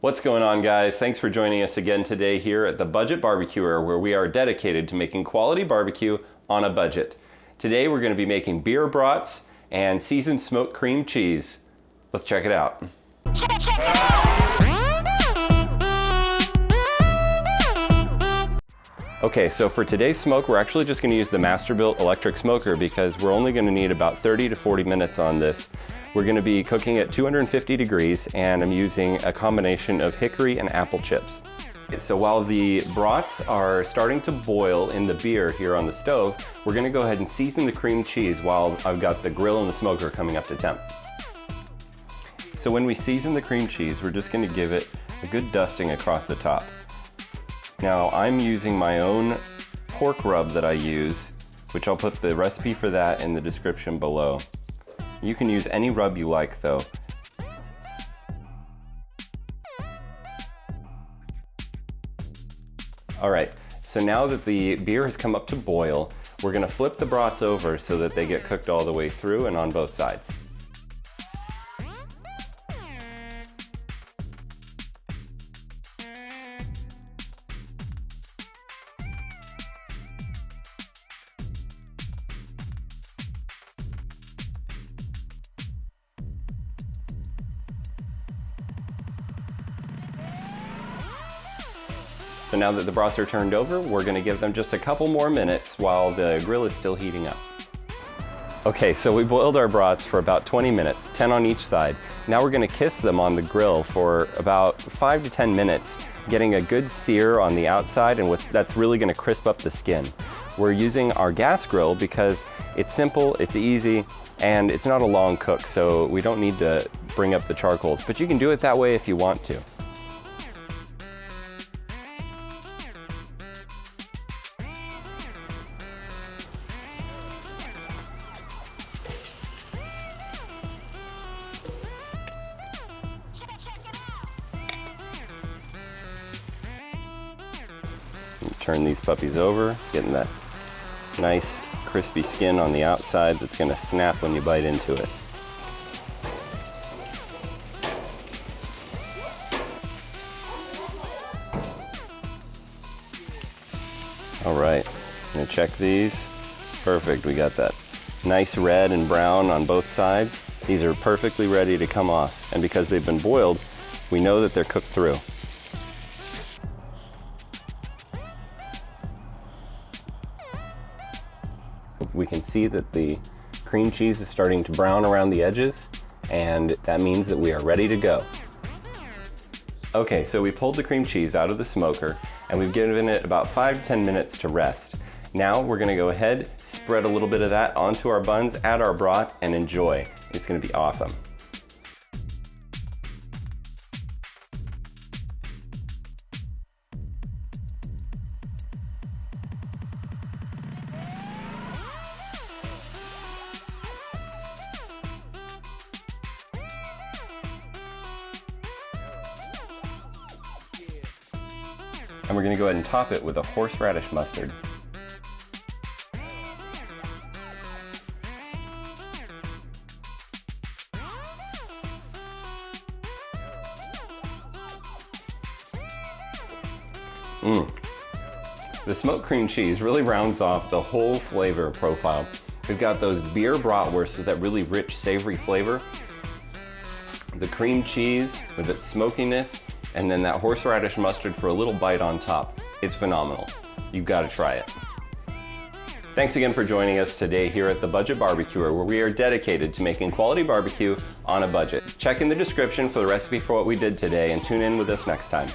What's going on, guys? Thanks for joining us again today here at the Budget BBQer, where we are dedicated to making quality barbecue on a budget. Today we're going to be making beer brats and seasoned smoked cream cheese. Let's check it out. Okay, so for today's smoke, we're actually just going to use the Masterbuilt electric smoker because we're only going to need about 30 to 40 minutes on this. We're going to be cooking at 250 degrees, and I'm using a combination of hickory and apple chips. So while the brats are starting to boil in the beer here on the stove, we're going to go ahead and season the cream cheese while I've got the grill and the smoker coming up to temp. So when we season the cream cheese, we're just going to give it a good dusting across the top. Now I'm using my own pork rub that I use, which I'll put the recipe for that in the description below. You can use any rub you like though. Alright, so now that the beer has come up to boil, we're going to flip the brats over so that they get cooked all the way through and on both sides. So now that the brats are turned over, we're going to give them just a couple more minutes while the grill is still heating up. Okay, so we boiled our brats for about 20 minutes, 10 on each side. Now we're going to kiss them on the grill for about 5 to 10 minutes, getting a good sear on the outside, and that's really going to crisp up the skin. We're using our gas grill because it's simple, it's easy, and it's not a long cook, so we don't need to bring up the charcoals, but you can do it that way if you want to. Turn these puppies over, getting that nice crispy skin on the outside that's going to snap when you bite into it. All right, I'm going to check these. Perfect, we got that nice red and brown on both sides. These are perfectly ready to come off, and because they've been boiled, we know that they're cooked through. We can see that the cream cheese is starting to brown around the edges, and that means that we are ready to go. Okay, so we pulled the cream cheese out of the smoker, and we've given it about 5 to 10 minutes to rest. Now we're gonna go ahead, spread a little bit of that onto our buns, add our brat, and enjoy. It's gonna be awesome. And we're going to go ahead and top it with a horseradish mustard. The smoked cream cheese really rounds off the whole flavor profile. We've got those beer bratwursts with that really rich, savory flavor. The cream cheese with its smokiness, and then that horseradish mustard for a little bite on top. It's phenomenal. You've got to try it. Thanks again for joining us today here at the Budget BBQer, where we are dedicated to making quality barbecue on a budget. Check in the description for the recipe for what we did today, and tune in with us next time.